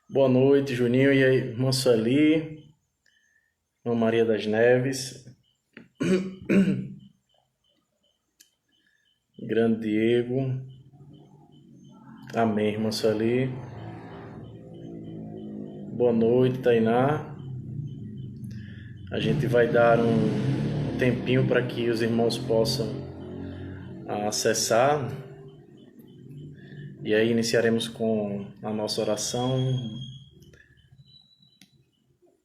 Boa noite, Juninho e aí, irmã Sueli, irmã Maria das Neves, grande Diego, amém, irmã Sueli. Boa noite, Tainá. A gente vai dar um tempinho para que os irmãos possam acessar e aí iniciaremos com a nossa oração,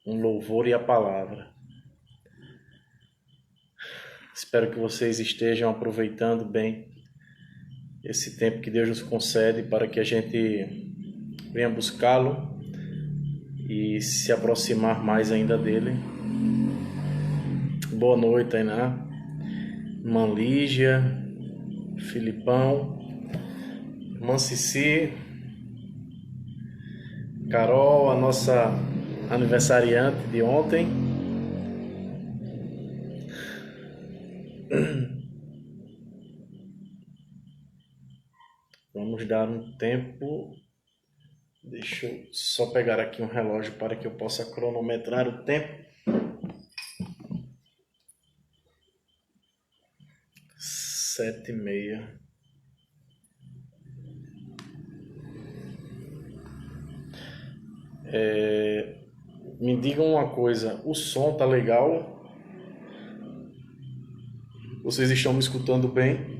um louvor e a palavra. Espero que vocês estejam aproveitando bem esse tempo que Deus nos concede para que a gente venha buscá-lo e se aproximar mais ainda dele. Boa noite, Tainá, irmã Lígia, Filipão, irmã Cici, Carol, a nossa aniversariante de ontem. Vamos dar um tempo. Deixa eu só pegar aqui um relógio para que eu possa cronometrar o tempo. 7h30. Me digam uma coisa, o som tá legal? Vocês estão me escutando bem?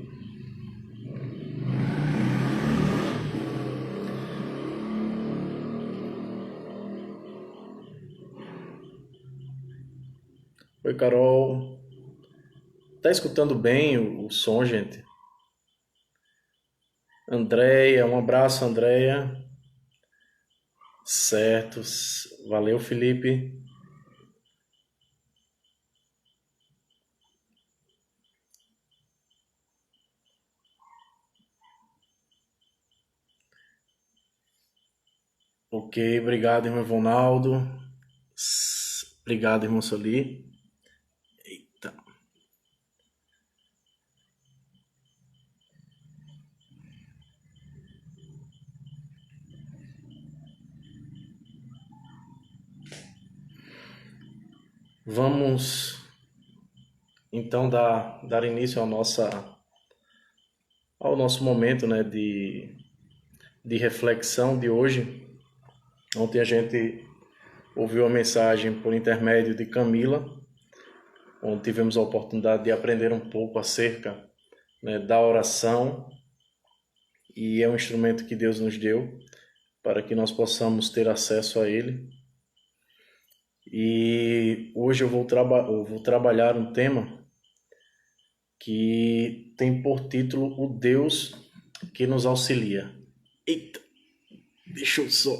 Oi, Carol. Tá escutando bem o som, gente? Andréia, um abraço, Andréia. Certo. Valeu, Felipe. Ok, obrigado, irmão Ronaldo. Obrigado, irmão Soli. Eita. Vamos então dar início ao nosso momento, né, de reflexão de hoje. Ontem a gente ouviu a mensagem por intermédio de Camila, onde tivemos a oportunidade de aprender um pouco acerca, né, da oração, e é um instrumento que Deus nos deu para que nós possamos ter acesso a ele. E hoje eu vou trabalhar um tema que tem por título O Deus que nos auxilia. Eita, deixa eu só...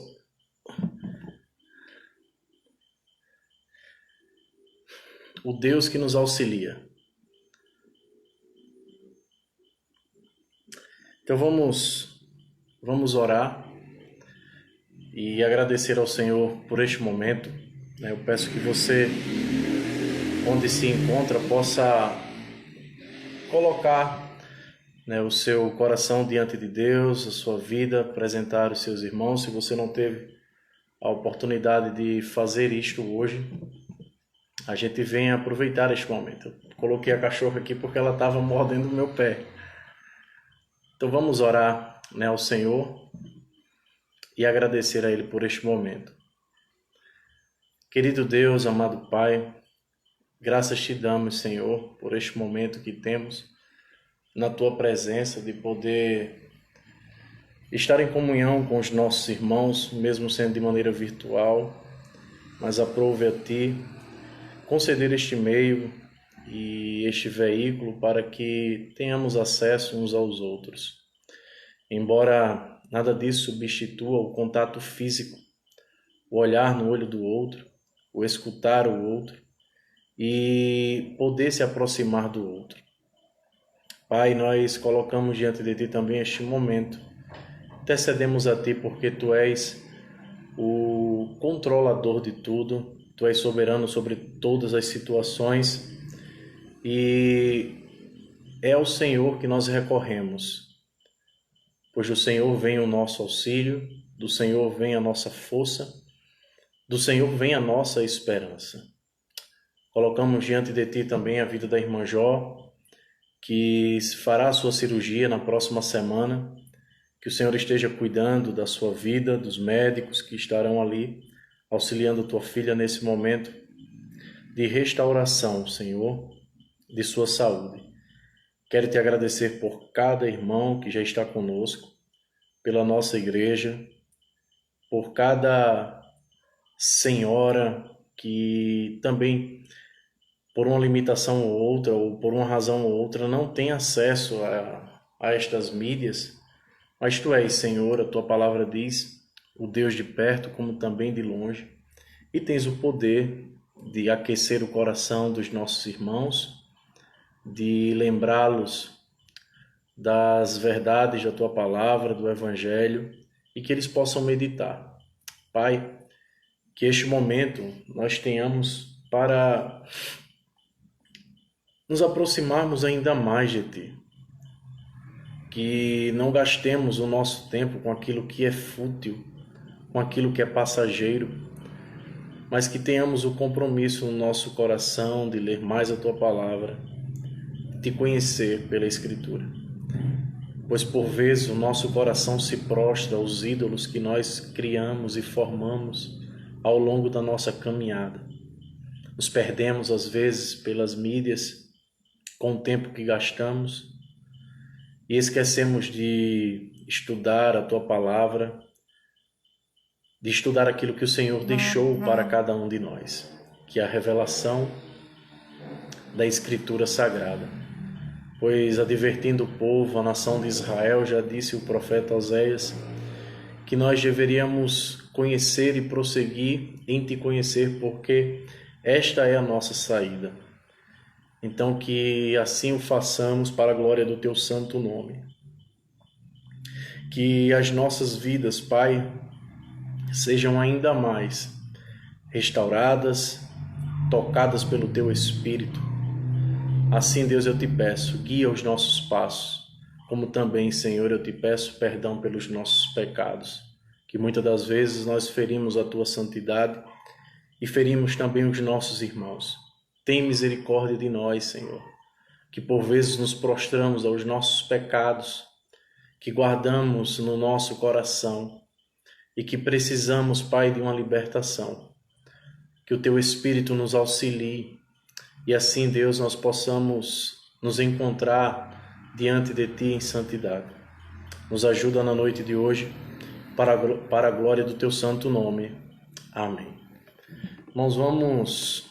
O Deus que nos auxilia. Então vamos orar e agradecer ao Senhor por este momento. Eu peço que você, onde se encontra, possa colocar, né, o seu coração diante de Deus, a sua vida, apresentar os seus irmãos. Se você não teve a oportunidade de fazer isto hoje, a gente vem aproveitar este momento. Eu coloquei a cachorra aqui porque ela estava mordendo o meu pé. Então vamos orar, né, ao Senhor e agradecer a Ele por este momento. Querido Deus, amado Pai, graças te damos, Senhor, por este momento que temos na Tua presença, de poder estar em comunhão com os nossos irmãos, mesmo sendo de maneira virtual, mas aprove a Ti conceder este meio e este veículo para que tenhamos acesso uns aos outros. Embora nada disso substitua o contato físico, o olhar no olho do outro, o escutar o outro e poder se aproximar do outro. Pai, nós colocamos diante de Ti também este momento. Intercedemos a Ti porque Tu és o controlador de tudo, Tu és soberano sobre todas as situações e é ao Senhor que nós recorremos, pois o Senhor vem o nosso auxílio do Senhor vem a nossa força, do Senhor vem a nossa esperança. Colocamos diante de Ti também a vida da irmã Jó, que fará a sua cirurgia na próxima semana. Que o Senhor esteja cuidando da sua vida, dos médicos que estarão ali, auxiliando tua filha nesse momento de restauração, Senhor, de sua saúde. Quero te agradecer por cada irmão que já está conosco, pela nossa igreja, por cada senhora que também, por uma limitação ou outra, ou por uma razão ou outra, não tem acesso a estas mídias, mas Tu és, Senhor, a Tua palavra diz, o Deus de perto como também de longe, e tens o poder de aquecer o coração dos nossos irmãos, de lembrá-los das verdades da Tua palavra, do Evangelho, e que eles possam meditar. Pai, que este momento nós tenhamos para nos aproximarmos ainda mais de Ti. Que não gastemos o nosso tempo com aquilo que é fútil, com aquilo que é passageiro, mas que tenhamos o compromisso no nosso coração de ler mais a Tua palavra, de Te conhecer pela Escritura. Pois por vezes o nosso coração se prostra aos ídolos que nós criamos e formamos ao longo da nossa caminhada. Nos perdemos às vezes pelas mídias, com o tempo que gastamos, e esquecemos de estudar a Tua palavra, de estudar aquilo que o Senhor deixou para cada um de nós, que é a revelação da Escritura Sagrada. Pois, advertindo o povo, a nação de Israel, já disse o profeta Oséias, que nós deveríamos conhecer e prosseguir em Te conhecer, porque esta é a nossa saída. Então, que assim o façamos para a glória do Teu santo nome. Que as nossas vidas, Pai, sejam ainda mais restauradas, tocadas pelo Teu Espírito. Assim, Deus, eu Te peço, guia os nossos passos, como também, Senhor, eu Te peço perdão pelos nossos pecados, que muitas das vezes nós ferimos a Tua santidade e ferimos também os nossos irmãos. Tem misericórdia de nós, Senhor, que por vezes nos prostramos aos nossos pecados, que guardamos no nosso coração e que precisamos, Pai, de uma libertação. Que o Teu Espírito nos auxilie e assim, Deus, nós possamos nos encontrar diante de Ti em santidade. Nos ajuda na noite de hoje, para a glória do Teu santo nome. Amém. Nós vamos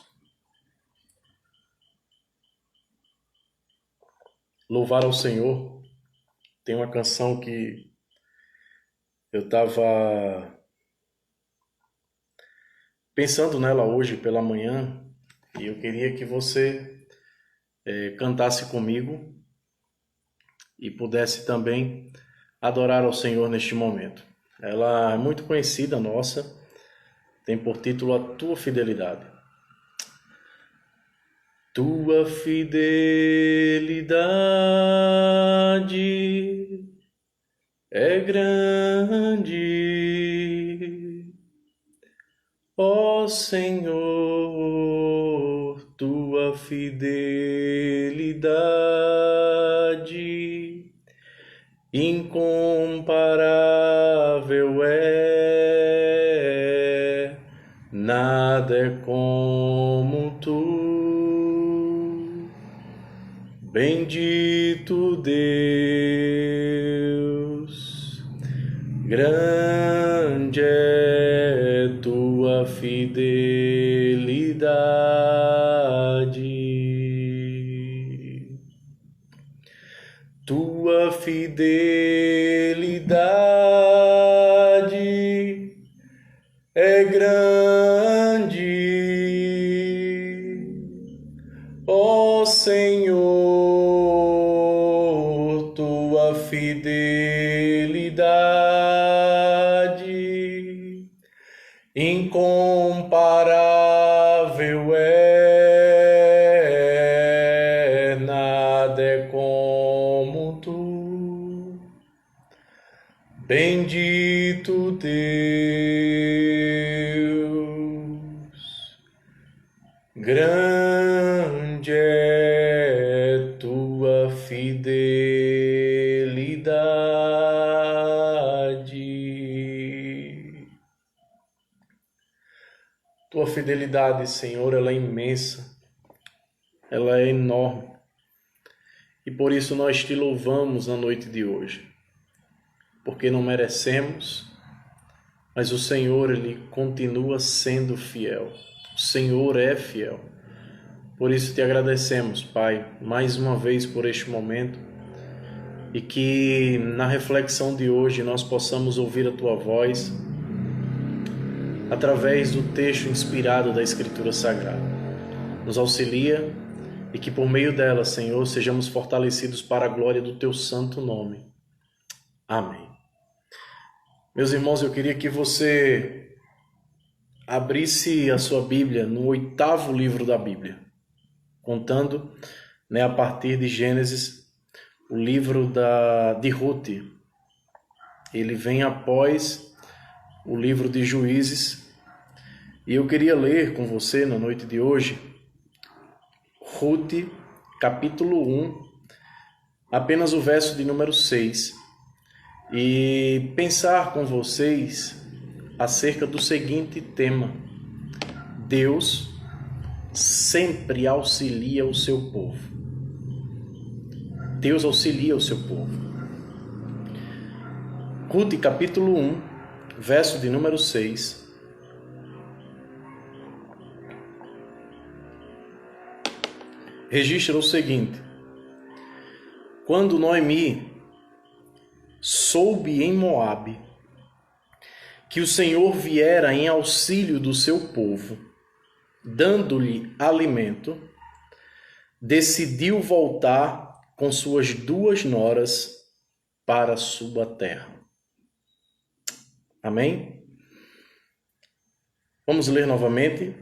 louvar ao Senhor. Tem uma canção que eu estava pensando nela hoje pela manhã e eu queria que você cantasse comigo e pudesse também adorar ao Senhor neste momento. Ela é muito conhecida nossa, tem por título A Tua Fidelidade. Tua fidelidade é grande, ó Senhor, Tua fidelidade incomparável é, nada é como Tu. Bendito Deus, grande é Tua fidelidade. Tua fidelidade é grande, ó Senhor, Tua fidelidade incomparável é, nada é como Tu. Bendito Espírito Deus, grande é tua fidelidade. Tua fidelidade, Senhor, ela é imensa, ela é enorme. E por isso nós te louvamos na noite de hoje. Porque não merecemos, mas o Senhor, Ele continua sendo fiel. O Senhor é fiel. Por isso te agradecemos, Pai, mais uma vez por este momento, e que na reflexão de hoje nós possamos ouvir a Tua voz através do texto inspirado da Escritura Sagrada. Nos auxilia e que por meio dela, Senhor, sejamos fortalecidos para a glória do Teu santo nome. Amém. Meus irmãos, eu queria que você abrisse a sua Bíblia no 8º livro da Bíblia, contando, a partir de Gênesis, o livro de Ruth. Ele vem após o livro de Juízes, e eu queria ler com você na noite de hoje, Ruth, capítulo 1, apenas o verso de número 6, e pensar com vocês acerca do seguinte tema: Deus sempre auxilia o seu povo. Deus auxilia o seu povo. Ruth, capítulo 1, verso de número 6. Registra o seguinte: quando Noemi soube em Moabe que o Senhor viera em auxílio do seu povo, dando-lhe alimento, decidiu voltar com suas 2 noras para sua terra. Amém? Vamos ler novamente.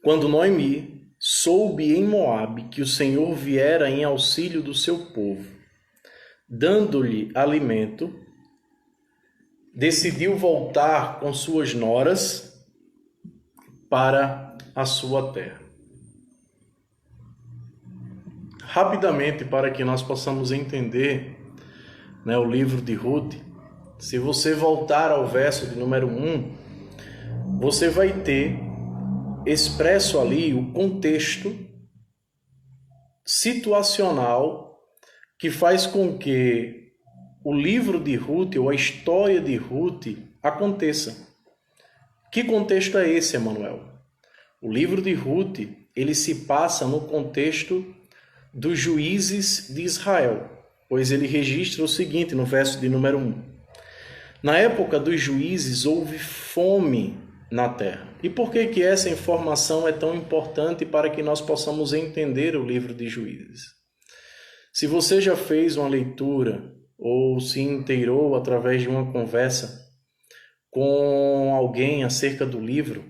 Quando Noemi soube em Moabe que o Senhor viera em auxílio do seu povo, dando-lhe alimento, decidiu voltar com suas noras para a sua terra. Rapidamente, para que nós possamos entender, o livro de Ruth, se você voltar ao verso de número 1, você vai ter expresso ali o contexto situacional que faz com que o livro de Ruth, ou a história de Ruth, aconteça. Que contexto é esse, Emanuel? O livro de Ruth, ele se passa no contexto dos juízes de Israel, pois ele registra o seguinte no verso de número 1. Na época dos juízes houve fome na terra. E por que essa informação é tão importante para que nós possamos entender o livro de Juízes? Se você já fez uma leitura ou se inteirou através de uma conversa com alguém acerca do livro,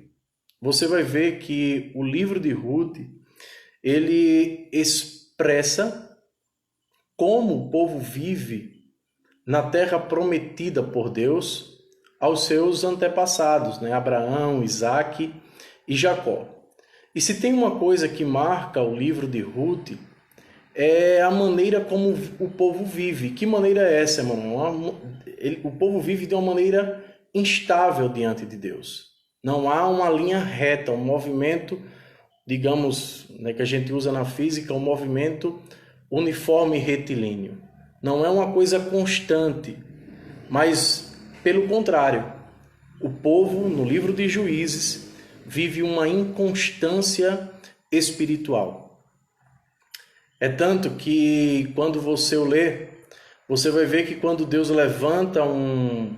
você vai ver que o livro de Ruth, ele expressa como o povo vive na terra prometida por Deus aos seus antepassados, Abraão, Isaque e Jacó. E se tem uma coisa que marca o livro de Ruth, é a maneira como o povo vive. Que maneira é essa, irmão? O povo vive de uma maneira instável diante de Deus. Não há uma linha reta, um movimento, digamos, que a gente usa na física, um movimento uniforme e retilíneo. Não é uma coisa constante, mas pelo contrário, o povo, no livro de Juízes, vive uma inconstância espiritual. É tanto que, quando você o lê, você vai ver que quando Deus levanta um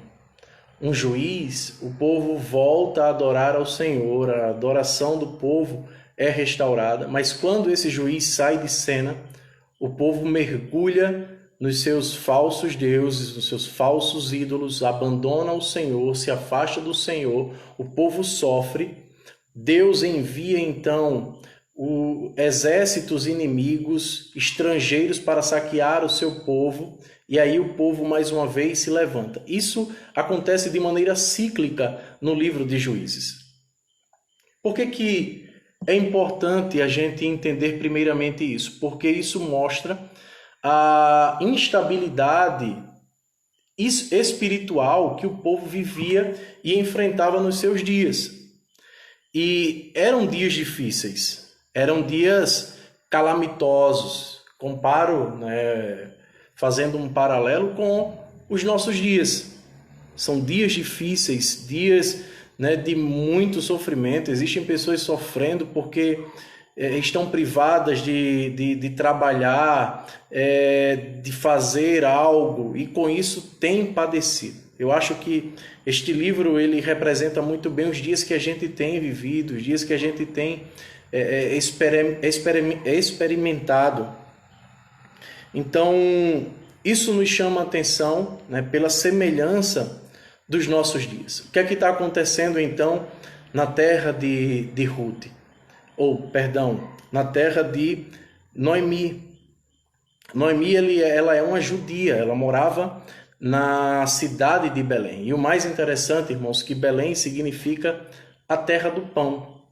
juiz, o povo volta a adorar ao Senhor, a adoração do povo é restaurada, mas quando esse juiz sai de cena, o povo mergulha nos seus falsos deuses, nos seus falsos ídolos, abandona o Senhor, se afasta do Senhor, o povo sofre. Deus envia então exércitos inimigos, estrangeiros, para saquear o seu povo, E aí o povo mais uma vez se levanta. Isso acontece de maneira cíclica no livro de Juízes. Por que que é importante a gente entender primeiramente isso? Porque isso mostra a instabilidade espiritual que o povo vivia e enfrentava nos seus dias. E eram dias difíceis, eram dias calamitosos. Comparo, né, fazendo um paralelo com os nossos dias. São dias difíceis, dias, né, de muito sofrimento. Existem pessoas sofrendo porque estão privadas de trabalhar, de fazer algo, e com isso têm padecido. Eu acho que este livro ele representa muito bem os dias que a gente tem vivido, os dias que a gente tem experimentado. Então, isso nos chama a atenção, né, pela semelhança dos nossos dias. O que é que está acontecendo, então, na terra de Ruth? Na terra de Noemi. Noemi, ela é uma judia, ela morava na cidade de Belém. E o mais interessante, irmãos, que Belém significa a terra do pão.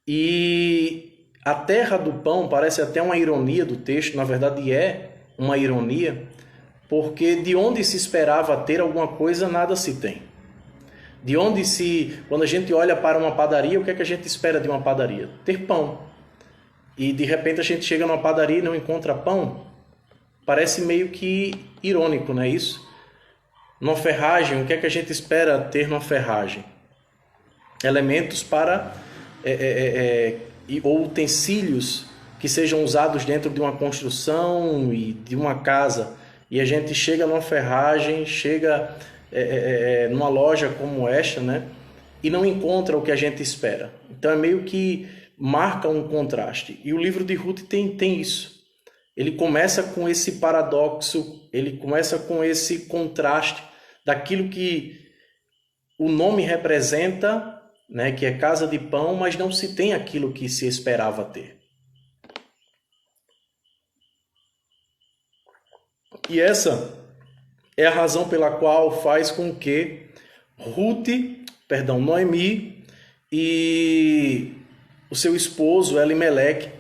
E a terra do pão parece até uma ironia do texto, na verdade é uma ironia, porque de onde se esperava ter alguma coisa, nada se tem. Quando a gente olha para uma padaria, o que é que a gente espera de uma padaria? Ter pão. E de repente a gente chega numa padaria e não encontra pão. Parece meio que irônico, não é isso? Numa ferragem, o que é que a gente espera ter numa ferragem? Elementos para ou utensílios que sejam usados dentro de uma construção e de uma casa. E a gente chega numa ferragem, chega numa loja como esta, né? E não encontra o que a gente espera. Então é meio que marca um contraste. E o livro de Ruth tem isso. Ele começa com esse paradoxo, ele começa com esse contraste daquilo que o nome representa, né, que é casa de pão, mas não se tem aquilo que se esperava ter. E essa é a razão pela qual faz com que Noemi e o seu esposo Elimeleque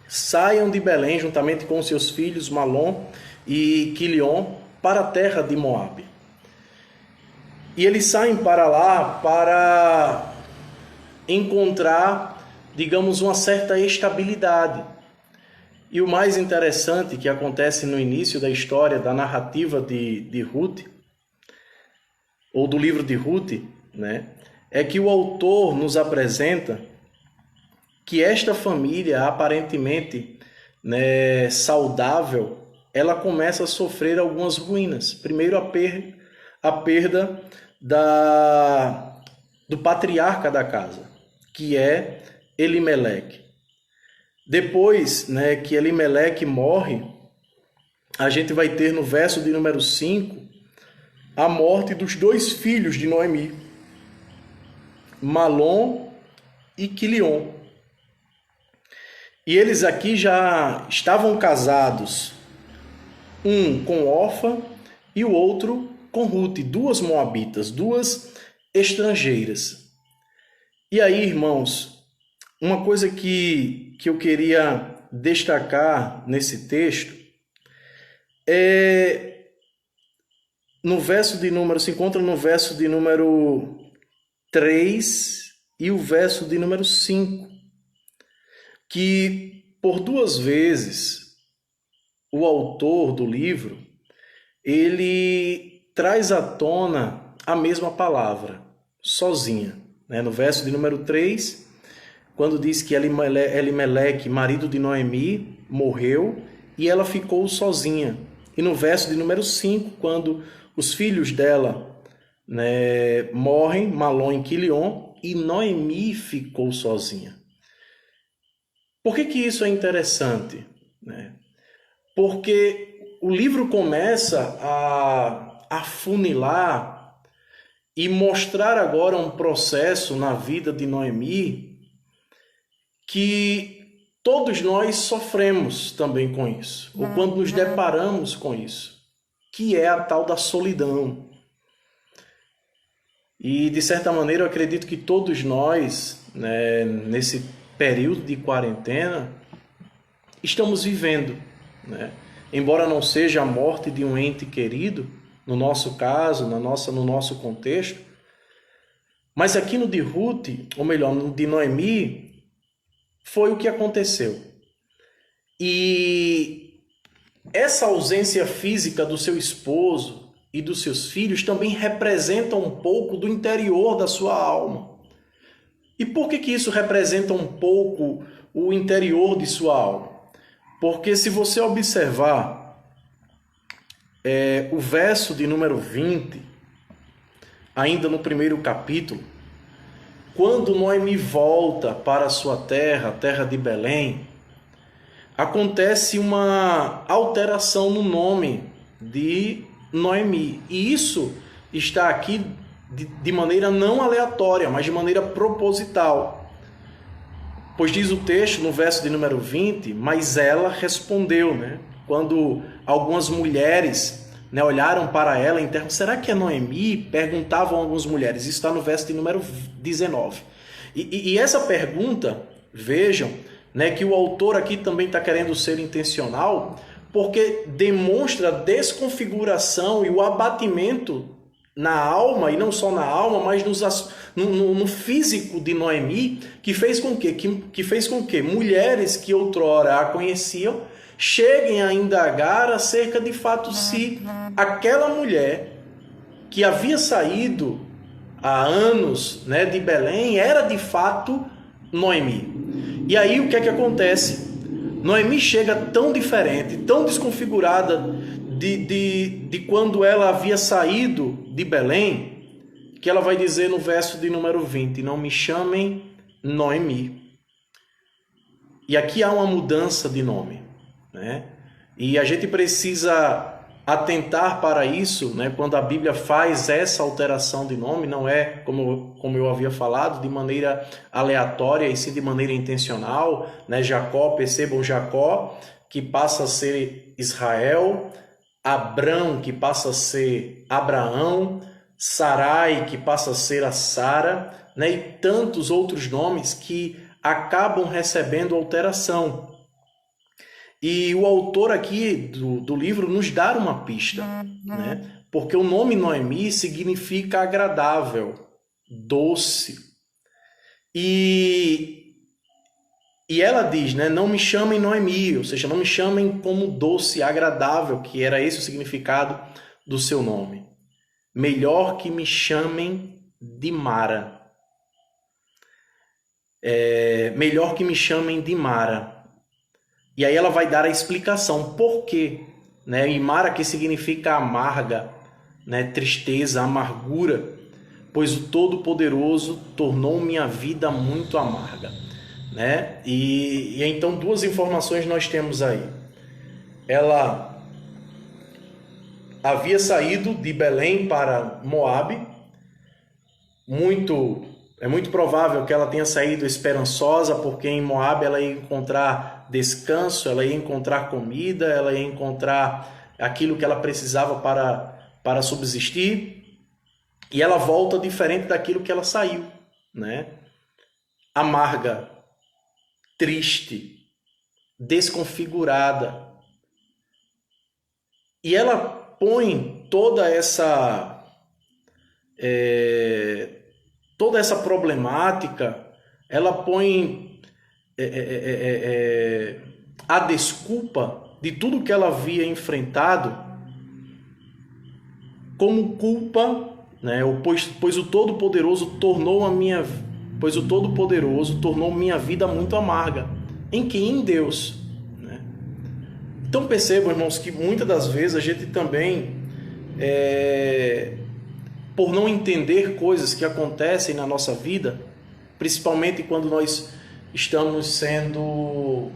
saiam de Belém juntamente com seus filhos Malom e Quilion para a terra de Moabe. E eles saem para lá para encontrar, digamos, uma certa estabilidade. E o mais interessante que acontece no início da história, da narrativa de Ruth, ou do livro de Ruth, né, é que o autor nos apresenta que esta família, aparentemente, né, saudável, ela começa a sofrer algumas ruínas. Primeiro, a perda do patriarca da casa, que é Elimeleque. Depois, né, que Elimeleque morre, a gente vai ter no verso de número 5 a morte dos dois filhos de Noemi, Malom e Quilion. E eles aqui já estavam casados, um com Orfa e o outro com Ruth, duas moabitas, duas estrangeiras. E aí, irmãos, uma coisa que eu queria destacar nesse texto se encontra no verso de número 3 e o verso de número 5, que por duas vezes o autor do livro, ele traz à tona a mesma palavra, sozinha. No verso de número 3, quando diz que Elimeleque, marido de Noemi, morreu e ela ficou sozinha. E no verso de número 5, quando os filhos dela, né, morrem, Malom e Quilion, e Noemi ficou sozinha. Por que isso é interessante? Porque o livro começa a afunilar e mostrar agora um processo na vida de Noemi que todos nós sofremos também com isso, ou quando nos deparamos com isso, que é a tal da solidão. E, de certa maneira, eu acredito que todos nós, né, nesse período de quarentena, estamos vivendo, né? Embora não seja a morte de um ente querido, no nosso caso, no nosso contexto, mas aqui no de Ruth, ou melhor, no de Noemi, foi o que aconteceu. E essa ausência física do seu esposo e dos seus filhos também representa um pouco do interior da sua alma. E por que isso representa um pouco o interior de sua alma? Porque se você observar o verso de número 20, ainda no primeiro capítulo, quando Noemi volta para a sua terra, a terra de Belém, acontece uma alteração no nome de Noemi. E isso está aqui de maneira não aleatória, mas de maneira proposital. Pois diz o texto no verso de número 20, mas ela respondeu, né? Quando algumas mulheres, né, olharam para ela e perguntaram, será que é Noemi? Perguntavam algumas mulheres. Isso está no verso de número 19. E essa pergunta, vejam, né, que o autor aqui também está querendo ser intencional, porque demonstra a desconfiguração e o abatimento na alma, e não só na alma, mas no físico de Noemi, que fez com que mulheres que outrora a conheciam cheguem a indagar acerca de fato se aquela mulher que havia saído há anos, né, de Belém era de fato Noemi. E aí o que é que acontece? Noemi chega tão diferente, tão desconfigurada de quando ela havia saído de Belém, que ela vai dizer no verso de número 20, não me chamem Noemi. E aqui há uma mudança de nome, né? E a gente precisa atentar para isso, né? Quando a Bíblia faz essa alteração de nome, não é, como eu havia falado, de maneira aleatória, e sim de maneira intencional, né? Jacó, percebam, Jacó, que passa a ser Israel, Abrão, que passa a ser Abraão, Sarai, que passa a ser a Sara, né? E tantos outros nomes que acabam recebendo alteração. E o autor aqui do livro nos dá uma pista, né? Porque o nome Noemi significa agradável, doce. E ela diz, né? Não me chamem Noemi, ou seja, não me chamem como doce, agradável, que era esse o significado do seu nome. Melhor que me chamem de Mara. Melhor que me chamem de Mara. E aí ela vai dar a explicação por quê, né? E Mara que significa amarga, né? Tristeza, amargura, pois o Todo-Poderoso tornou minha vida muito amarga, né? E então duas informações nós temos aí. Ela havia saído de Belém para Moabe, é muito provável que ela tenha saído esperançosa, porque em Moabe ela ia encontrar descanso, ela ia encontrar comida, ela ia encontrar aquilo que ela precisava para subsistir. E ela volta diferente daquilo que ela saiu, né? Amarga, triste, desconfigurada. E ela põe toda essa problemática, ela põe a desculpa de tudo que ela havia enfrentado como culpa, né? Pois o Todo-Poderoso tornou minha vida muito amarga. Em quem? Em Deus, né? Então percebam, irmãos, que muitas das vezes a gente também por não entender coisas que acontecem na nossa vida, principalmente quando nós estamos sendo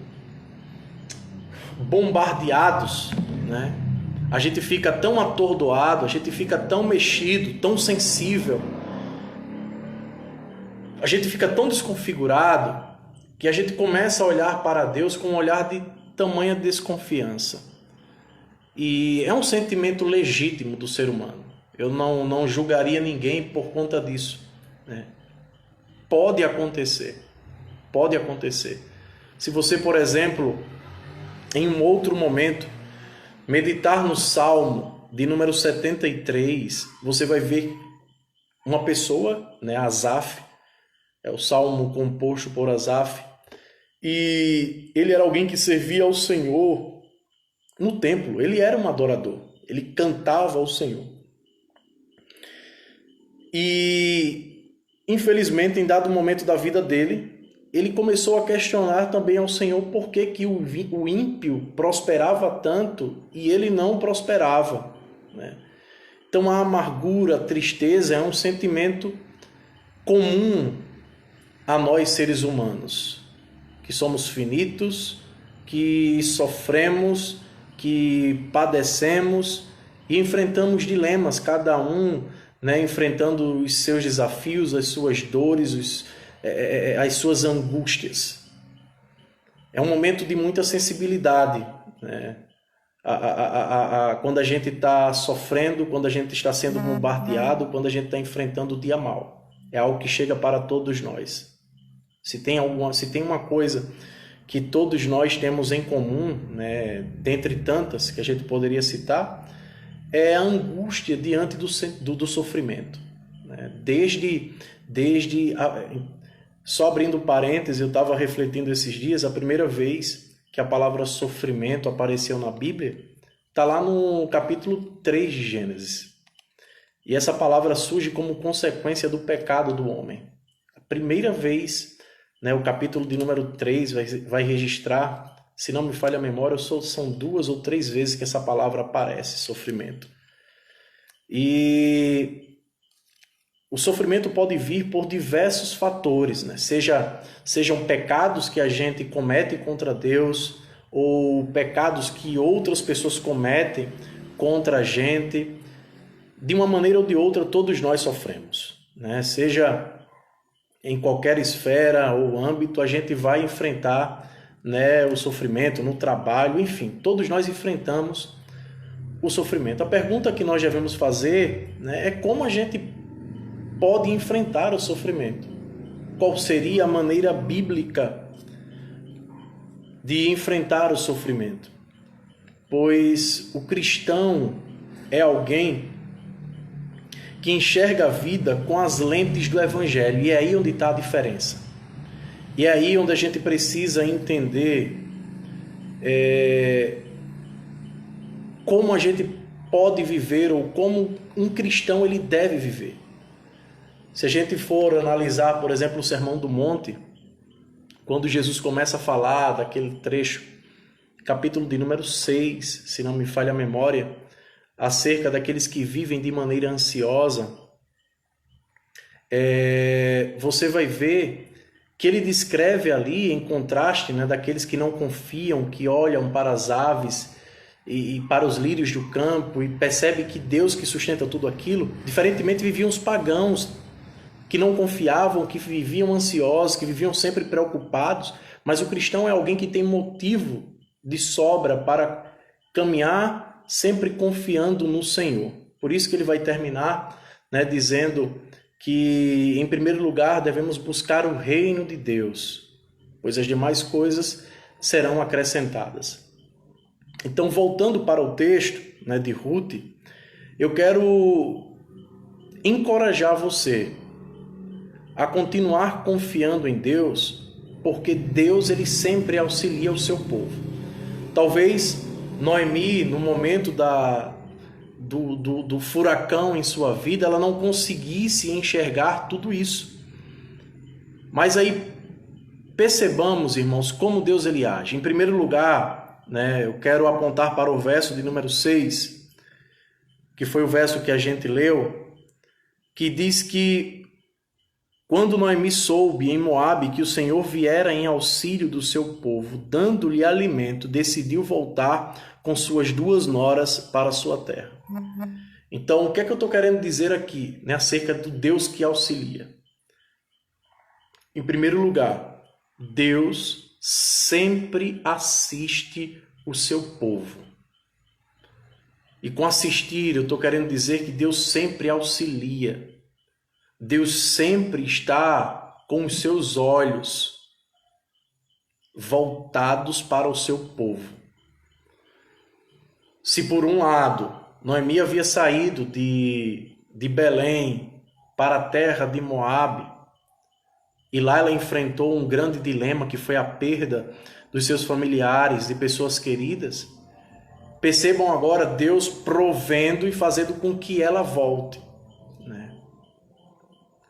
bombardeados, né? A gente fica tão atordoado, a gente fica tão mexido, tão sensível, a gente fica tão desconfigurado que a gente começa a olhar para Deus com um olhar de tamanha desconfiança. E é um sentimento legítimo do ser humano. Eu não julgaria ninguém por conta disso, né? Pode acontecer. Pode acontecer. Se você, por exemplo, em um outro momento, meditar no Salmo de número 73, você vai ver uma pessoa, né, Asaf, é o Salmo composto por Asaf, e ele era alguém que servia ao Senhor no templo, ele era um adorador, ele cantava ao Senhor. E, infelizmente, em dado momento da vida dele, ele começou a questionar também ao Senhor por que o ímpio prosperava tanto e ele não prosperava, né? Então a amargura, a tristeza é um sentimento comum a nós seres humanos, que somos finitos, que sofremos, que padecemos e enfrentamos dilemas, cada um, né, enfrentando os seus desafios, as suas dores, as suas angústias. É um momento de muita sensibilidade, né? Quando a gente está sofrendo, quando a gente está sendo bombardeado, quando a gente está enfrentando o dia mal. É algo que chega para todos nós. Se tem uma coisa que todos nós temos em comum, né, dentre tantas que a gente poderia citar, é a angústia diante do sofrimento, né? Só abrindo parênteses, eu estava refletindo esses dias, a primeira vez que a palavra sofrimento apareceu na Bíblia, está lá no capítulo 3 de Gênesis. E essa palavra surge como consequência do pecado do homem. A primeira vez, né, o capítulo de número 3 vai registrar, se não me falha a memória, são 2 ou 3 vezes que essa palavra aparece, sofrimento. E o sofrimento pode vir por diversos fatores, né? Sejam pecados que a gente comete contra Deus ou pecados que outras pessoas cometem contra a gente. De uma maneira ou de outra, todos nós sofremos, né? Seja em qualquer esfera ou âmbito, a gente vai enfrentar, né, o sofrimento no trabalho, enfim, todos nós enfrentamos o sofrimento. A pergunta que nós devemos fazer, né, é como a gente pode enfrentar o sofrimento. Qual seria a maneira bíblica de enfrentar o sofrimento? Pois o cristão é alguém que enxerga a vida com as lentes do Evangelho. E é aí onde está a diferença. E é aí onde a gente precisa entender como a gente pode viver ou como um cristão ele deve viver. Se a gente for analisar, por exemplo, o Sermão do Monte, quando Jesus começa a falar daquele trecho, capítulo de número 6, se não me falha a memória, acerca daqueles que vivem de maneira ansiosa, você vai ver que ele descreve ali, em contraste, né, daqueles que não confiam, que olham para as aves e para os lírios do campo e percebe que Deus que sustenta tudo aquilo, diferentemente viviam os pagãos, que não confiavam, que viviam ansiosos, que viviam sempre preocupados, mas o cristão é alguém que tem motivo de sobra para caminhar sempre confiando no Senhor. Por isso que ele vai terminar, né, dizendo que, em primeiro lugar, devemos buscar o reino de Deus, pois as demais coisas serão acrescentadas. Então, voltando para o texto, né, de Ruth, eu quero encorajar você a continuar confiando em Deus, porque Deus ele sempre auxilia o seu povo. Talvez Noemi, no momento do furacão em sua vida, ela não conseguisse enxergar tudo isso. Mas aí percebamos, irmãos, como Deus ele age. Em primeiro lugar, né, eu quero apontar para o verso de número 6, que foi o verso que a gente leu, que diz que quando Noemi soube em Moabe que o Senhor viera em auxílio do seu povo, dando-lhe alimento, decidiu voltar com suas 2 noras para a sua terra. Então, o que é que eu estou querendo dizer aqui, né, acerca do Deus que auxilia? Em primeiro lugar, Deus sempre assiste o seu povo. E com assistir, eu estou querendo dizer que Deus sempre auxilia. Deus sempre está com os seus olhos voltados para o seu povo. Se por um lado, Noemi havia saído de Belém para a terra de Moabe, e lá ela enfrentou um grande dilema, que foi a perda dos seus familiares, de pessoas queridas, percebam agora Deus provendo e fazendo com que ela volte, né?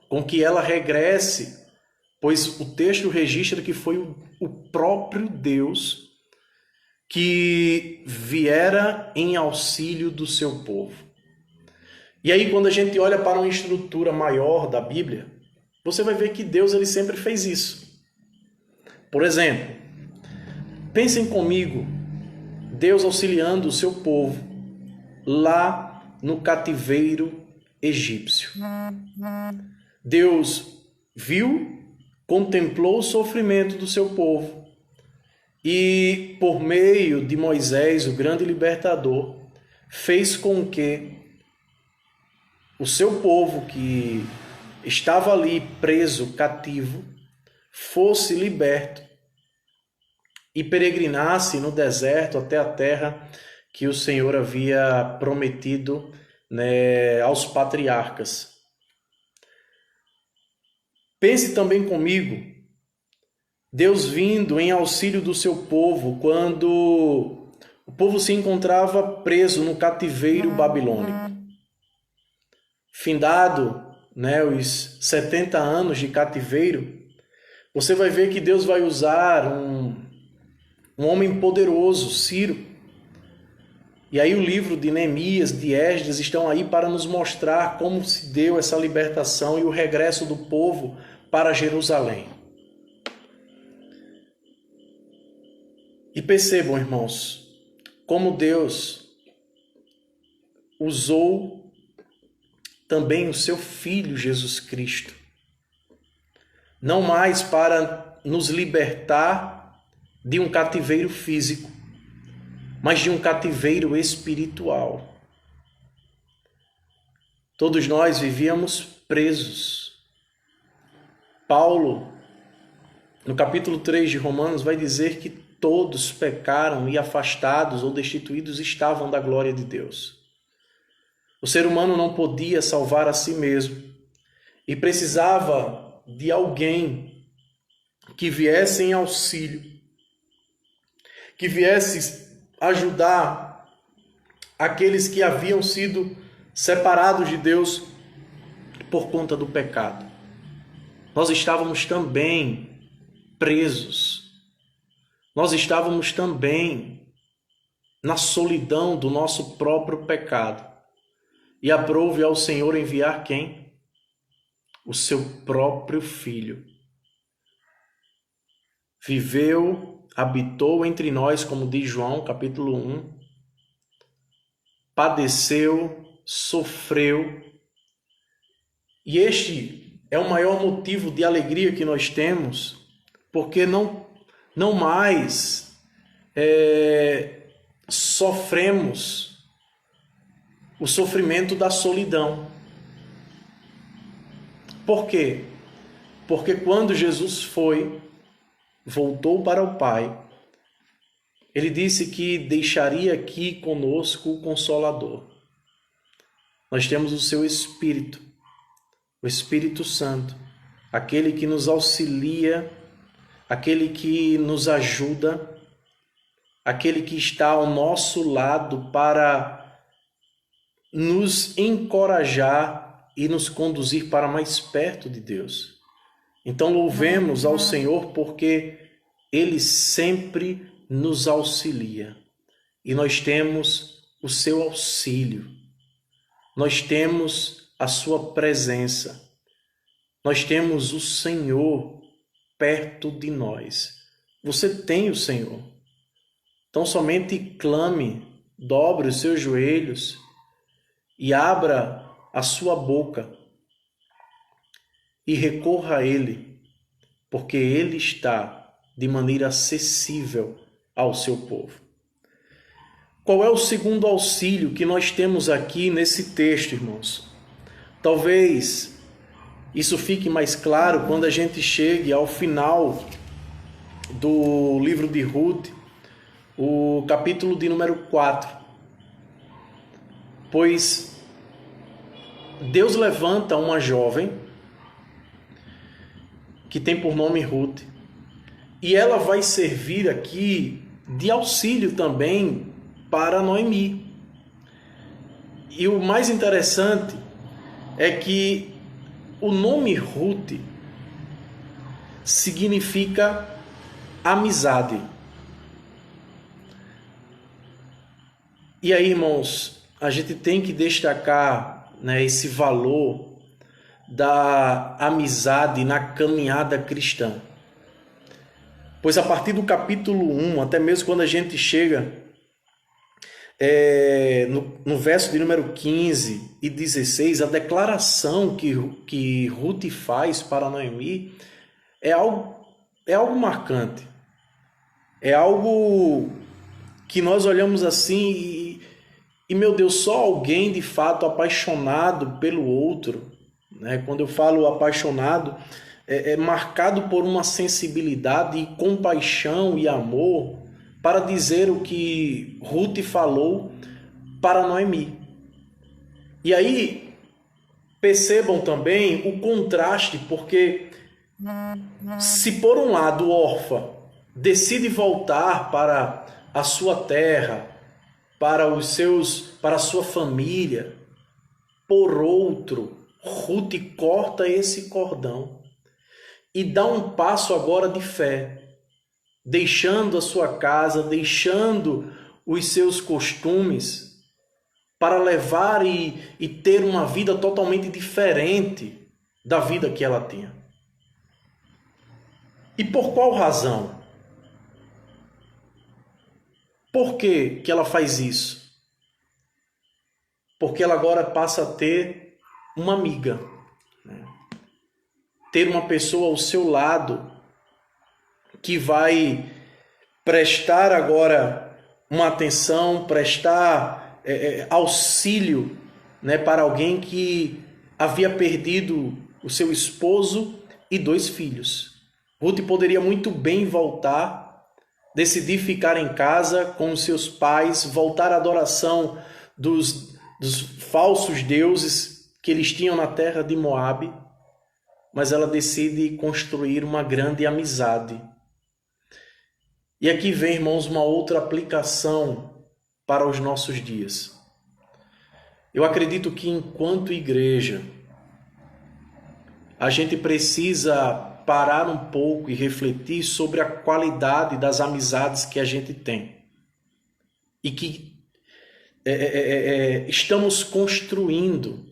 Com que ela regresse, pois o texto registra que foi o próprio Deus que viera em auxílio do seu povo. E aí, quando a gente olha para uma estrutura maior da Bíblia, você vai ver que Deus ele sempre fez isso. Por exemplo, pensem comigo, Deus auxiliando o seu povo lá no cativeiro egípcio. Deus viu, contemplou o sofrimento do seu povo e, por meio de Moisés, o grande libertador, fez com que o seu povo que estava ali preso, cativo, fosse liberto e peregrinasse no deserto até a terra que o Senhor havia prometido, né, aos patriarcas. Pense também comigo, Deus vindo em auxílio do seu povo quando o povo se encontrava preso no cativeiro babilônico. Findado, né, os 70 anos de cativeiro, você vai ver que Deus vai usar um homem poderoso, Ciro. E aí o livro de Neemias, de Esdras estão aí para nos mostrar como se deu essa libertação e o regresso do povo para Jerusalém. E percebam, irmãos, como Deus usou também o seu Filho Jesus Cristo, não mais para nos libertar de um cativeiro físico, mas de um cativeiro espiritual. Todos nós vivíamos presos. Paulo, no capítulo 3 de Romanos, vai dizer que todos pecaram e afastados ou destituídos estavam da glória de Deus. O ser humano não podia salvar a si mesmo e precisava de alguém que viesse em auxílio, que viesse ajudar aqueles que haviam sido separados de Deus por conta do pecado. Nós estávamos também presos. Nós estávamos também na solidão do nosso próprio pecado. E aprove ao Senhor enviar quem? O seu próprio Filho. Viveu, habitou entre nós, como diz João, capítulo 1. Padeceu, sofreu. E este é o maior motivo de alegria que nós temos, porque não mais sofremos o sofrimento da solidão. Por quê? Porque quando Jesus voltou para o Pai, ele disse que deixaria aqui conosco o Consolador. Nós temos o seu Espírito, o Espírito Santo, aquele que nos auxilia, aquele que nos ajuda, aquele que está ao nosso lado para nos encorajar e nos conduzir para mais perto de Deus. Então louvemos ao Senhor porque Ele sempre nos auxilia. E nós temos o seu auxílio. Nós temos a sua presença. Nós temos o Senhor perto de nós. Você tem o Senhor. Então somente clame, dobre os seus joelhos e abra a sua boca e recorra a Ele, porque Ele está de maneira acessível ao seu povo. Qual é o segundo auxílio que nós temos aqui nesse texto, irmãos? Talvez isso fique mais claro quando a gente chegue ao final do livro de Ruth, o capítulo de número 4. Pois Deus levanta uma jovem que tem por nome Ruth, e ela vai servir aqui de auxílio também para Noemi. E o mais interessante é que o nome Ruth significa amizade. E aí, irmãos, a gente tem que destacar, né, esse valor da amizade na caminhada cristã. Pois a partir do capítulo 1, até mesmo quando a gente chega no verso de número 15 e 16, a declaração que Ruth faz para Noemi é algo marcante. É algo que nós olhamos assim e meu Deus, só alguém de fato apaixonado pelo outro, né? Quando eu falo apaixonado, é marcado por uma sensibilidade e compaixão e amor para dizer o que Ruth falou para Noemi. E aí, percebam também o contraste, porque se por um lado órfã decide voltar para a sua terra, para a sua família, por outro, Ruth corta esse cordão e dá um passo agora de fé, deixando a sua casa, deixando os seus costumes, para levar e ter uma vida totalmente diferente da vida que ela tinha. E por qual razão? Por que ela faz isso? Porque ela agora passa a ter uma amiga, né? Ter uma pessoa ao seu lado que vai prestar agora uma atenção, prestar auxílio, né, para alguém que havia perdido o seu esposo e 2 filhos. Ruth poderia muito bem voltar, decidir ficar em casa com os seus pais, voltar à adoração dos falsos deuses que eles tinham na terra de Moabe, mas ela decide construir uma grande amizade. E aqui vem, irmãos, uma outra aplicação para os nossos dias. Eu acredito que enquanto igreja, a gente precisa parar um pouco e refletir sobre a qualidade das amizades que a gente tem e que estamos construindo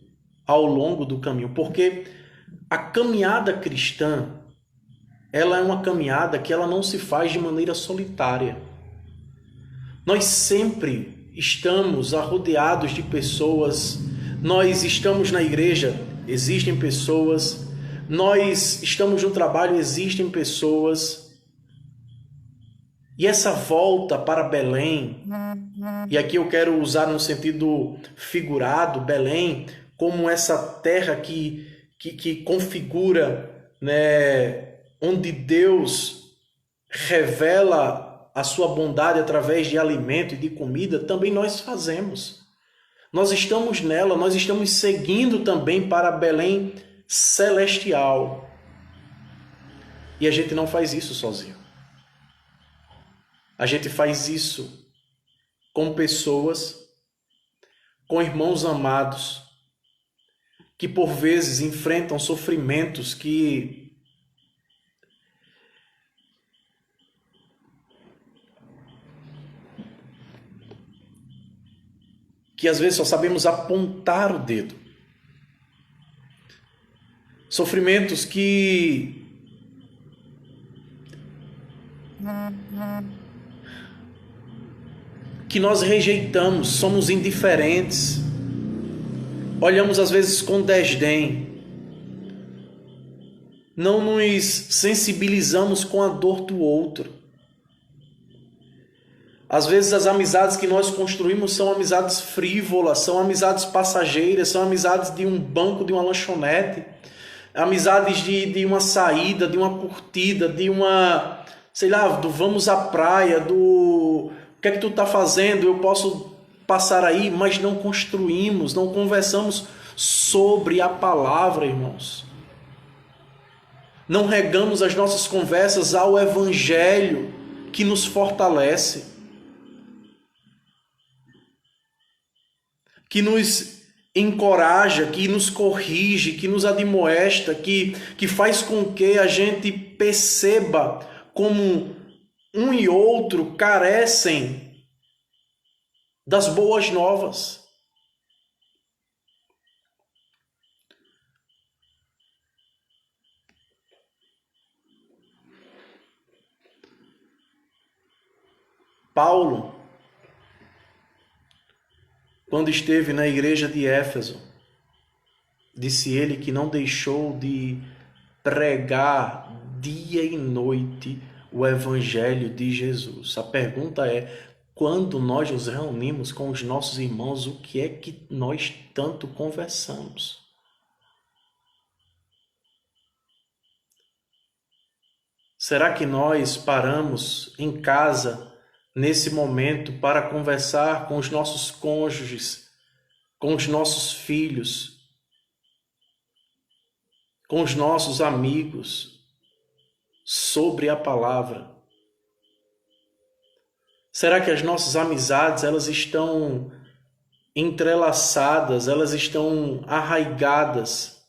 ao longo do caminho, porque a caminhada cristã, ela é uma caminhada que ela não se faz de maneira solitária. Nós sempre estamos rodeados de pessoas, nós estamos na igreja, existem pessoas, nós estamos no trabalho, existem pessoas. E essa volta para Belém, e aqui eu quero usar no sentido figurado, Belém, como essa terra que configura, né, onde Deus revela a sua bondade através de alimento e de comida, também nós fazemos. Nós estamos nela, nós estamos seguindo também para Belém celestial. E a gente não faz isso sozinho. A gente faz isso com pessoas, com irmãos amados, que por vezes enfrentam sofrimentos que às vezes só sabemos apontar o dedo. Sofrimentos que nós rejeitamos, somos indiferentes, olhamos às vezes com desdém. não nos sensibilizamos com a dor do outro. Às vezes as amizades que nós construímos são amizades frívolas, são amizades passageiras, são amizades de um banco, de uma lanchonete, amizades de uma saída, de uma curtida, de uma, sei lá, do vamos à praia, do o que é que tu tá fazendo, eu posso passar aí, mas não construímos, não conversamos sobre a palavra, irmãos. Não regamos as nossas conversas ao evangelho que nos fortalece, que nos encoraja, que nos corrige, que nos admoesta, que faz com que a gente perceba como um e outro carecem das boas novas. Paulo, quando esteve na igreja de Éfeso, disse ele que não deixou de pregar dia e noite o evangelho de Jesus. A pergunta é, quando nós nos reunimos com os nossos irmãos, o que é que nós tanto conversamos? Será que nós paramos em casa nesse momento para conversar com os nossos cônjuges, com os nossos filhos, com os nossos amigos, sobre a palavra? Será que as nossas amizades, elas estão entrelaçadas, elas estão arraigadas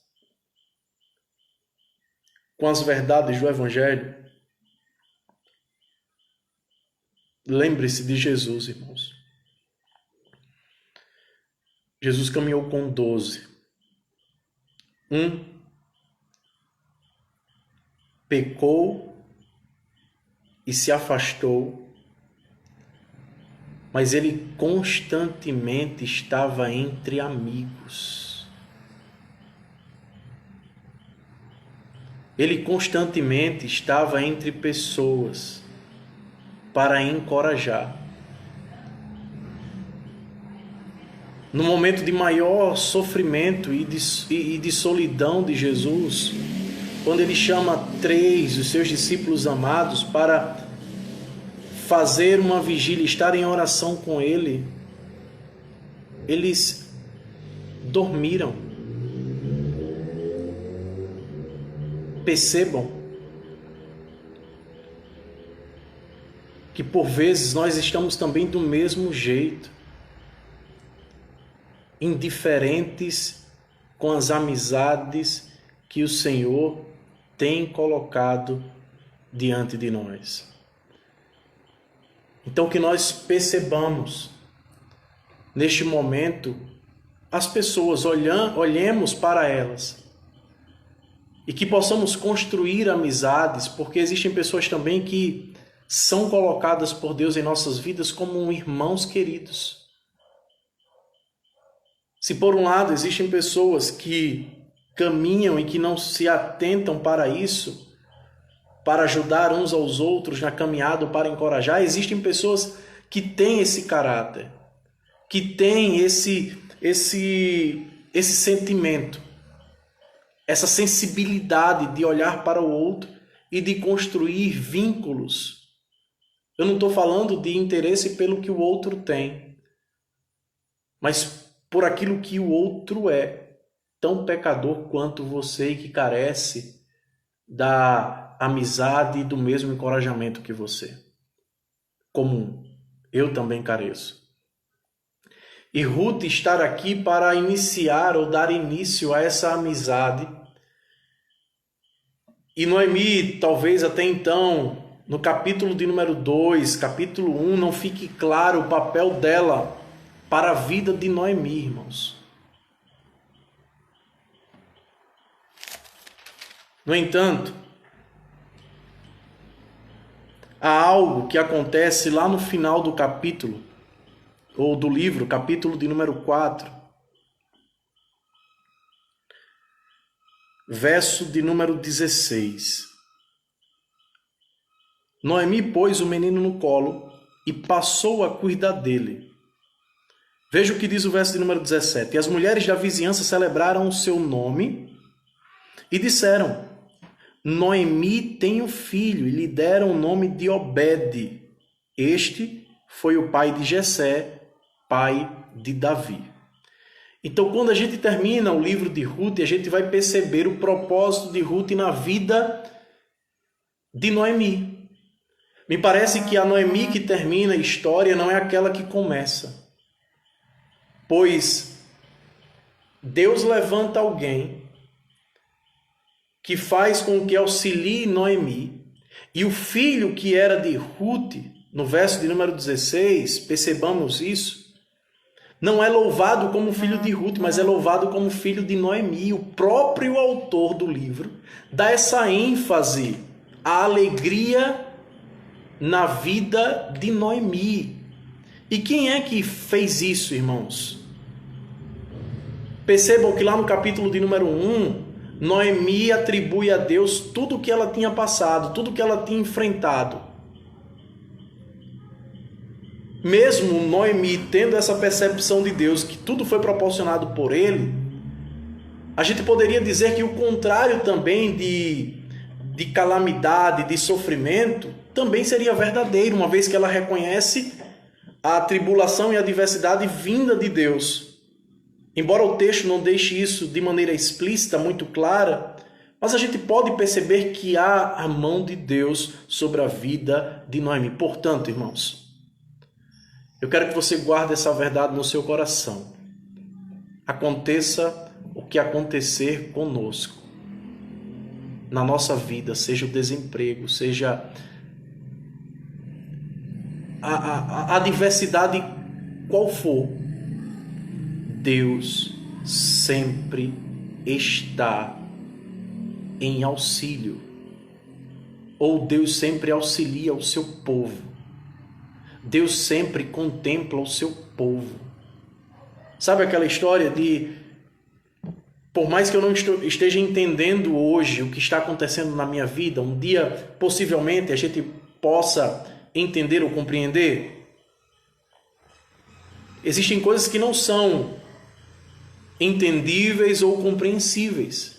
com as verdades do Evangelho? Lembre-se de Jesus, irmãos. Jesus caminhou com 12. Um pecou e se afastou, mas ele constantemente estava entre amigos. Ele constantemente estava entre pessoas para encorajar. No momento de maior sofrimento e de solidão de Jesus, quando ele chama 3 dos seus discípulos amados para fazer uma vigília, estar em oração com ele, eles dormiram. Percebam que por vezes nós estamos também do mesmo jeito, indiferentes com as amizades que o Senhor tem colocado diante de nós. Então que nós percebamos neste momento as pessoas, olhemos para elas e que possamos construir amizades, porque existem pessoas também que são colocadas por Deus em nossas vidas como irmãos queridos. Se por um lado existem pessoas que caminham e que não se atentam para isso, para ajudar uns aos outros na caminhada, para encorajar, existem pessoas que têm esse caráter, que têm esse sentimento, essa sensibilidade de olhar para o outro e de construir vínculos. Eu não estou falando de interesse pelo que o outro tem, mas por aquilo que o outro é, tão pecador quanto você e que carece da amizade e do mesmo encorajamento que você. Como eu também careço. E Ruth estar aqui para iniciar ou dar início a essa amizade. E Noemi, talvez até então, no capítulo de número 2, capítulo 1, não fique claro o papel dela para a vida de Noemi, irmãos. No entanto, há algo que acontece lá no final do capítulo, ou do livro, capítulo de número 4. verso de número 16. Noemi pôs o menino no colo e passou a cuidar dele. Veja o que diz o verso de número 17. E as mulheres da vizinhança celebraram o seu nome e disseram: Noemi tem um filho, e lhe deram o nome de Obed. Este foi o pai de Jessé, pai de Davi. Então, quando a gente termina o livro de Ruth, a gente vai perceber o propósito de Ruth na vida de Noemi. Me parece que a Noemi que termina a história não é aquela que começa. Pois Deus levanta alguém que faz com que auxilie Noemi, e o filho que era de Ruth, no verso de número 16, percebamos isso, não é louvado como filho de Ruth, mas é louvado como filho de Noemi. O próprio autor do livro dá essa ênfase à alegria na vida de Noemi. E quem é que fez isso, irmãos? Percebam que lá no capítulo de número 1, Noemi atribui a Deus tudo o que ela tinha passado, tudo o que ela tinha enfrentado. Mesmo Noemi tendo essa percepção de Deus, que tudo foi proporcionado por ele, a gente poderia dizer que o contrário também de calamidade, de sofrimento, também seria verdadeiro, uma vez que ela reconhece a tribulação e a adversidade vinda de Deus. Embora o texto não deixe isso de maneira explícita, muito clara, mas a gente pode perceber que há a mão de Deus sobre a vida de Noemi. Portanto, irmãos, eu quero que você guarde essa verdade no seu coração. Aconteça o que acontecer conosco, na nossa vida, seja o desemprego, seja a adversidade qual for, Deus sempre está em auxílio, ou Deus sempre auxilia o seu povo. Deus sempre contempla o seu povo. Sabe aquela história de, por mais que eu não esteja entendendo hoje o que está acontecendo na minha vida, um dia possivelmente a gente possa entender ou compreender? Existem coisas que não são entendíveis ou compreensíveis.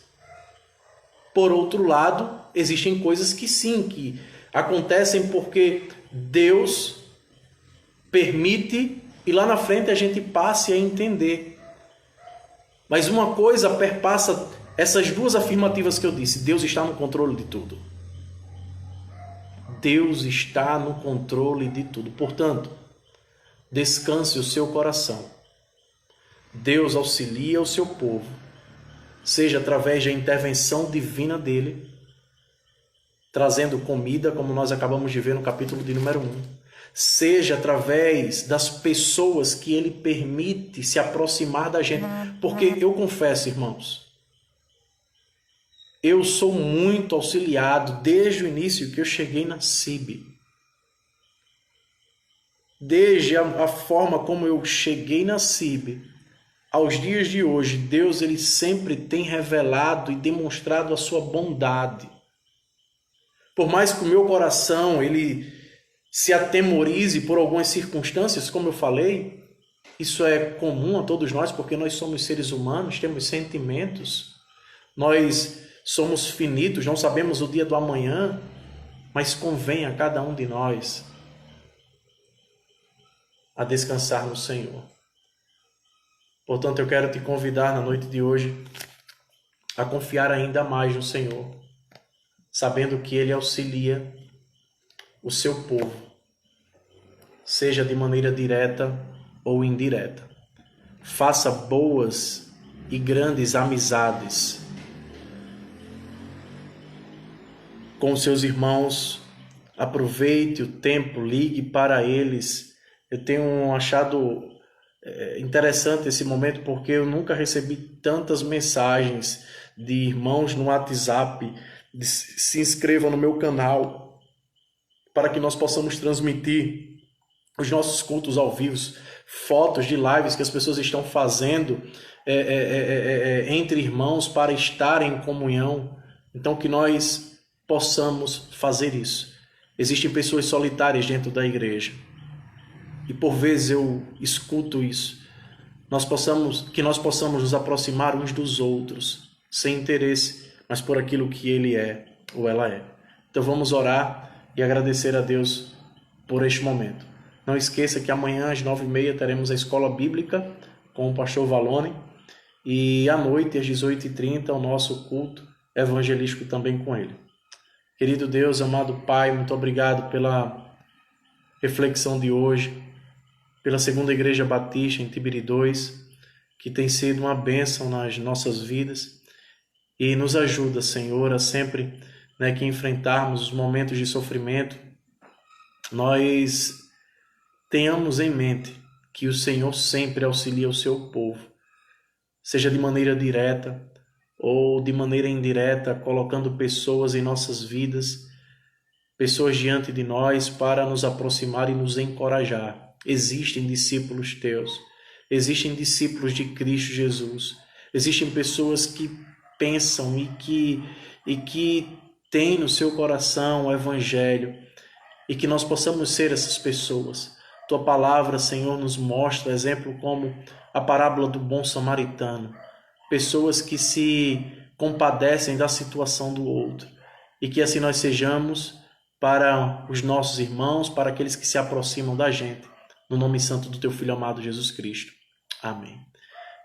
Por outro lado, existem coisas que sim, que acontecem porque Deus permite e lá na frente a gente passe a entender. Mas uma coisa perpassa essas duas afirmativas que eu disse: Deus está no controle de tudo. Deus está no controle de tudo. Portanto, descanse o seu coração. Deus auxilia o seu povo, seja através da intervenção divina dele, trazendo comida, como nós acabamos de ver no capítulo de número 1, seja através das pessoas que ele permite se aproximar da gente. Porque eu confesso, irmãos, eu sou muito auxiliado desde o início que eu cheguei na CIB. Desde a forma como eu cheguei na CIB, aos dias de hoje, Deus ele sempre tem revelado e demonstrado a sua bondade. Por mais que o meu coração ele se atemorize por algumas circunstâncias, como eu falei, isso é comum a todos nós, porque nós somos seres humanos, temos sentimentos, nós somos finitos, não sabemos o dia do amanhã, mas convém a cada um de nós a descansar no Senhor. Portanto, eu quero te convidar na noite de hoje a confiar ainda mais no Senhor, sabendo que Ele auxilia o seu povo, seja de maneira direta ou indireta. Faça boas e grandes amizades com seus irmãos, aproveite o tempo, ligue para eles. Eu tenho achado interessante esse momento, porque eu nunca recebi tantas mensagens de irmãos no WhatsApp, se inscrevam no meu canal, para que nós possamos transmitir os nossos cultos ao vivo, fotos de lives que as pessoas estão fazendo entre irmãos para estar em comunhão. Então que nós possamos fazer isso. Existem pessoas solitárias dentro da igreja. E por vezes eu escuto isso. Que nós possamos nos aproximar uns dos outros, sem interesse, mas por aquilo que ele é ou ela é. Então vamos orar e agradecer a Deus por este momento. Não esqueça que amanhã às 9h30 teremos a escola bíblica com o pastor Valone e à noite às 18h30 o nosso culto evangelístico também com ele. Querido Deus, amado Pai, muito obrigado pela reflexão de hoje, pela Segunda Igreja Batista em Tibiri 2, que tem sido uma bênção nas nossas vidas e nos ajuda, Senhor, a sempre que enfrentarmos os momentos de sofrimento, nós tenhamos em mente que o Senhor sempre auxilia o seu povo, seja de maneira direta ou de maneira indireta, colocando pessoas em nossas vidas, pessoas diante de nós para nos aproximar e nos encorajar. Existem discípulos teus, existem discípulos de Cristo Jesus, existem pessoas que pensam e que têm no seu coração o Evangelho e que nós possamos ser essas pessoas. Tua palavra, Senhor, nos mostra exemplo como a parábola do bom samaritano, pessoas que se compadecem da situação do outro e que assim nós sejamos para os nossos irmãos, para aqueles que se aproximam da gente. No nome santo do teu Filho amado Jesus Cristo. Amém.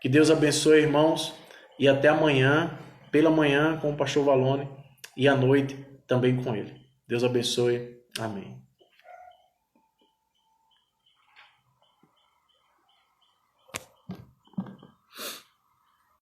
Que Deus abençoe, irmãos, e até amanhã, pela manhã com o pastor Valone e à noite também com ele. Deus abençoe. Amém.